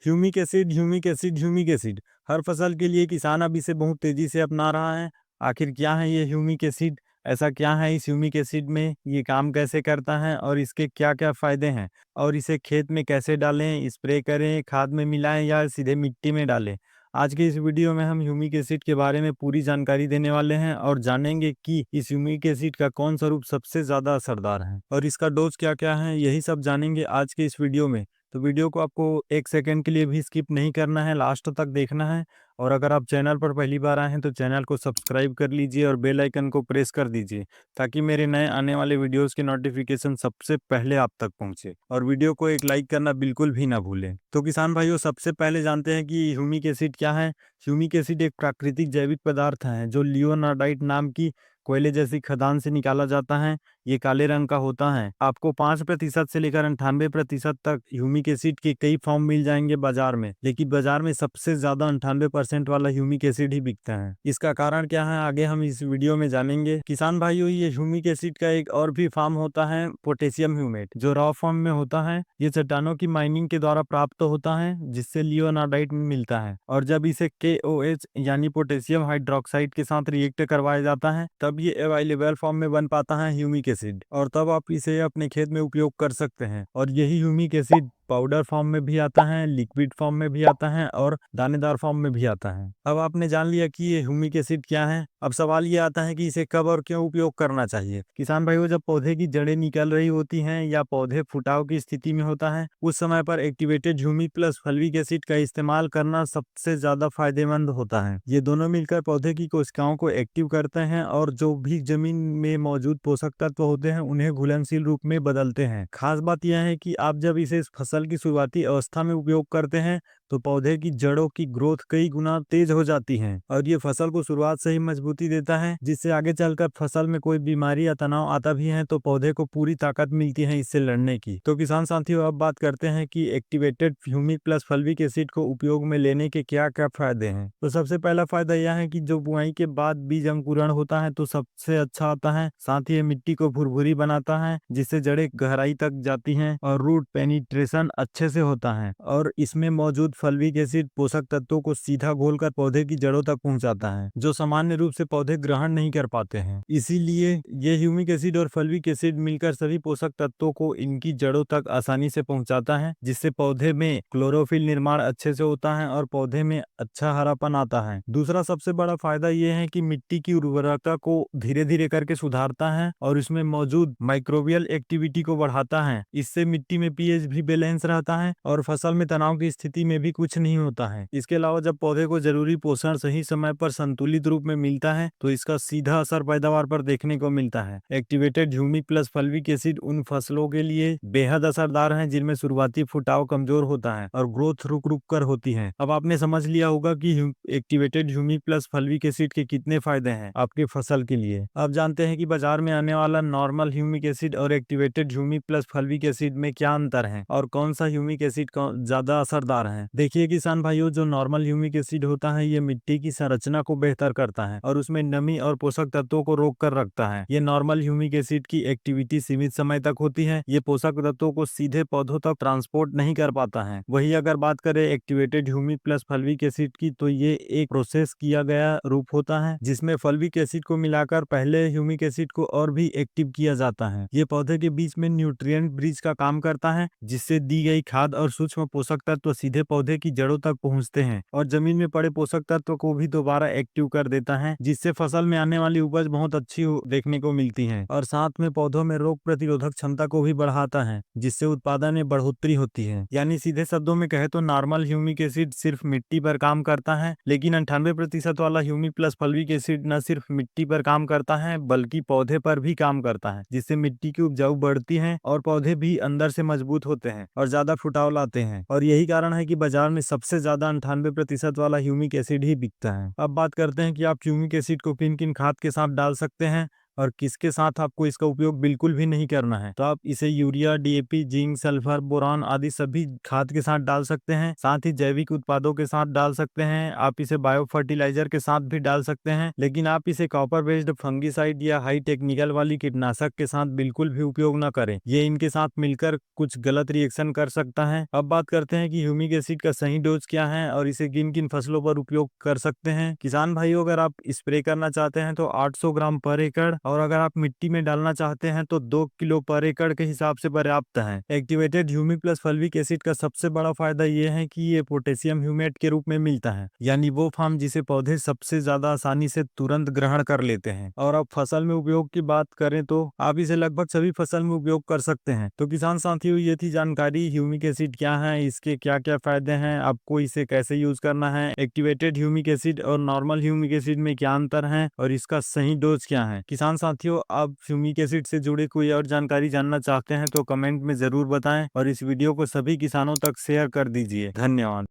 Humic acid हर फसल के लिए किसान अब इसे बहुत तेजी से अपना रहा है। आखिर क्या है ये ह्यूमिक एसिड? ऐसा क्या है इस ह्यूमिक एसिड में? ये काम कैसे करता है और इसके क्या क्या फायदे हैं? और इसे खेत में कैसे डालें, स्प्रे करें, खाद में मिलाएं या सीधे मिट्टी में डालें? आज के इस वीडियो में हम ह्यूमिक एसिड के बारे में पूरी जानकारी देने वाले हैं और जानेंगे कि इस ह्यूमिक एसिड का कौन सा रूप सबसे ज्यादा असरदार है और इसका डोज क्या क्या है। यही सब जानेंगे आज के इस वीडियो में। तो वीडियो को आपको एक सेकंड के लिए भी स्किप नहीं करना है, लास्ट तक देखना है। और अगर आप चैनल पर पहली बार आए हैं तो चैनल को सब्सक्राइब कर लीजिए और बेल आइकन को प्रेस कर दीजिए ताकि मेरे नए आने वाले वीडियोस के नोटिफिकेशन सबसे पहले आप तक पहुंचे। और वीडियो को एक लाइक करना बिल्कुल भी ना भूलें। तो किसान भाइयों, सबसे पहले जानते हैं कि ह्यूमिक एसिड क्या है। ह्यूमिक एसिड एक प्राकृतिक जैविक पदार्थ है जो लियोनार्डाइट नाम की कोयले जैसी खदान से निकाला जाता है। ये काले रंग का होता है। आपको 5% से लेकर 98% तक ह्यूमिक एसिड के कई फॉर्म मिल जाएंगे बाजार में, लेकिन बाजार में सबसे ज्यादा 98% वाला ह्यूमिक एसिड ही बिकता है। इसका कारण क्या है आगे हम इस वीडियो में जानेंगे। किसान भाइयों, ये ह्यूमिक एसिड का एक और भी फॉर्म होता है, पोटेशियम ह्यूमेट, जो रॉ फॉर्म में होता है। ये चट्टानों की माइनिंग के द्वारा प्राप्त होता है जिससे लियोनार्डाइट मिलता है। और जब इसे KOH यानी पोटेशियम हाइड्रोक्साइड के साथ रिएक्ट करवाया जाता है तब ये अवेलेबल फॉर्म में बन पाता है ह्यूमिक एसिड, और तब आप इसे अपने खेत में उपयोग कर सकते हैं। और यही ह्यूमिक एसिड पाउडर फॉर्म में भी आता है, लिक्विड फॉर्म में भी आता है और दानेदार फॉर्म में भी आता है। अब आपने जान लिया कि ये ह्यूमिक एसिड क्या है। अब सवाल ये आता है कि इसे कब और क्यों उपयोग करना चाहिए। किसान भाइयों, जब पौधे की जड़ें निकल रही होती हैं या पौधे फुटाव की स्थिति में होता है, उस समय पर activated humic plus fulvic acid का इस्तेमाल करना सबसे ज्यादा फायदेमंद होता है। ये दोनों मिलकर पौधे की कोशिकाओं को एक्टिव करते हैं और जो भी जमीन में मौजूद पोषक तत्व होते हैं उन्हें घुलनशील रूप में बदलते हैं। खास बात यह है कि आप जब इसे फसल की शुरुआती अवस्था में उपयोग करते हैं तो पौधे की जड़ों की ग्रोथ कई गुना तेज हो जाती है और ये फसल को शुरुआत से ही मजबूती देता है, जिससे आगे चलकर फसल में कोई बीमारी या तनाव आता भी है तो पौधे को पूरी ताकत मिलती है इससे लड़ने की। तो किसान साथियों, अब बात करते हैं कि activated humic plus fulvic acid को उपयोग में लेने के क्या क्या फायदे हैं। तो सबसे पहला फायदा यह है कि जो बुआई के बाद बीज अंकुरण होता है तो सबसे अच्छा आता है। साथ ही ये मिट्टी को भुरभुरी बनाता है जिससे जड़ें गहराई तक जाती हैं और रूट पेनिट्रेशन अच्छे से होता है। और इसमें मौजूद फल्विक एसिड पोषक तत्वों को सीधा घोलकर पौधे की जड़ों तक पहुंचाता है, जो सामान्य रूप से पौधे ग्रहण नहीं कर पाते हैं। इसीलिए ये ह्यूमिक एसिड और फल्विक एसिड मिलकर सभी पोषक तत्वों को इनकी जड़ों तक आसानी से पहुंचाता है, जिससे पौधे में क्लोरोफिल निर्माण अच्छे से होता है और पौधे में अच्छा हरापन आता है। दूसरा सबसे बड़ा फायदा ये है कि मिट्टी की उर्वरता को धीरे धीरे करके सुधारता है और इसमें मौजूद माइक्रोबियल एक्टिविटी को बढ़ाता है। इससे मिट्टी में पीएच भी बैलेंस रहता है और फसल में तनाव की स्थिति में भी कुछ नहीं होता है। इसके अलावा जब पौधे को जरूरी पोषण सही समय पर संतुलित रूप में मिलता है तो इसका सीधा असर पैदावार पर देखने को मिलता है। Activated humic plus fulvic acid उन फसलों के लिए बेहद असरदार है जिनमें शुरुआती फुटाव कमजोर होता है और ग्रोथ रुक रुक कर होती है। अब आपने समझ लिया होगा कि activated humic plus fulvic acid के कितने फायदे हैं आपके फसल के लिए। अब जानते हैं कि बाजार में आने वाला नॉर्मल ह्यूमिक एसिड और activated humic plus fulvic acid में क्या अंतर है और कौन सा ह्यूमिक एसिड ज्यादा असरदार है। देखिए किसान भाइयों, जो नॉर्मल ह्यूमिक एसिड होता है ये मिट्टी की संरचना को बेहतर करता है और उसमें नमी और पोषक तत्वों को रोक कर रखता है। ये नॉर्मल ह्यूमिक एसिड की एक्टिविटी सीमित समय तक होती है। ये पोषक तत्वों को सीधे पौधों तक ट्रांसपोर्ट नहीं कर पाता है। वही अगर बात करें activated humic plus fulvic acid की, तो ये एक प्रोसेस किया गया रूप होता है जिसमें फल्विक एसिड को मिलाकर पहले ह्यूमिक एसिड को और भी एक्टिव किया जाता है। ये पौधे के बीच में न्यूट्रिएंट ब्रिज का काम करता है जिससे दी गई खाद और सूक्ष्म पोषक तत्व सीधे पौधे की जड़ों तक पहुंचते हैं और जमीन में पड़े पोषक तत्व को भी दोबारा एक्टिव कर देता है, जिससे फसल में आने वाली उपज बहुत अच्छी देखने को मिलती है। और साथ में पौधों में रोग प्रतिरोधक क्षमता को भी बढ़ाता है जिससे उत्पादन में बढ़ोतरी होती है। यानी सीधे शब्दों में कहे तो नॉर्मल ह्यूमिक एसिड सिर्फ मिट्टी पर काम करता है, लेकिन 98% वाला ह्यूमिक प्लस फल्विक एसिड न सिर्फ मिट्टी पर काम करता है बल्कि पौधे पर भी काम करता है, जिससे मिट्टी की उपजाऊ बढ़ती है और पौधे भी अंदर से मजबूत होते हैं और ज्यादा फुटाव लाते हैं। और यही कारण है कि बाजार में सबसे ज्यादा 98% वाला ह्यूमिक एसिड ही बिकता है। अब बात करते हैं कि आप ह्यूमिक एसिड को किन किन खाद के साथ डाल सकते हैं। और किसके साथ आपको इसका उपयोग बिल्कुल भी नहीं करना है। तो आप इसे urea, DAP, zinc, sulphur, boron आदि सभी खाद के साथ डाल सकते हैं। साथ ही जैविक उत्पादों के साथ डाल सकते हैं। आप इसे बायो फर्टिलाइजर के साथ भी डाल सकते हैं, लेकिन आप इसे कॉपर बेस्ड फंगिसाइड या हाई टेक्निकल वाली कीटनाशक के साथ बिल्कुल भी उपयोग न करें। ये इनके साथ मिलकर कुछ गलत रिएक्शन कर सकता है। अब बात करते हैं कि ह्यूमिक एसिड का सही डोज क्या है और इसे किन किन फसलों पर उपयोग कर सकते हैं। किसान भाइयों, अगर आप स्प्रे करना चाहते हैं तो 800 ग्राम पर एकड़, और अगर आप मिट्टी में डालना चाहते हैं तो 2 किलो पर एकड़ के हिसाब से पर्याप्त है। Activated humic plus fulvic acid का सबसे बड़ा फायदा ये है कि ये पोटेशियम ह्यूमेट के रूप में मिलता है, यानी वो फॉर्म जिसे पौधे सबसे ज्यादा आसानी से तुरंत ग्रहण कर लेते हैं। और अब फसल में उपयोग की बात करें तो आप इसे लगभग सभी फसल में उपयोग कर सकते हैं। तो किसान साथियों, ये थी जानकारी ह्यूमिक एसिड क्या है, इसके क्या क्या फायदे हैं, आपको इसे कैसे यूज करना है, एक्टिवेटेड ह्यूमिक एसिड और नॉर्मल ह्यूमिक एसिड में क्या अंतर है और इसका सही डोज क्या है। किसान साथियों, आप ह्यूमिक एसिड से जुड़े कोई और जानकारी जानना चाहते हैं तो कमेंट में जरूर बताएं और इस वीडियो को सभी किसानों तक शेयर कर दीजिए। धन्यवाद।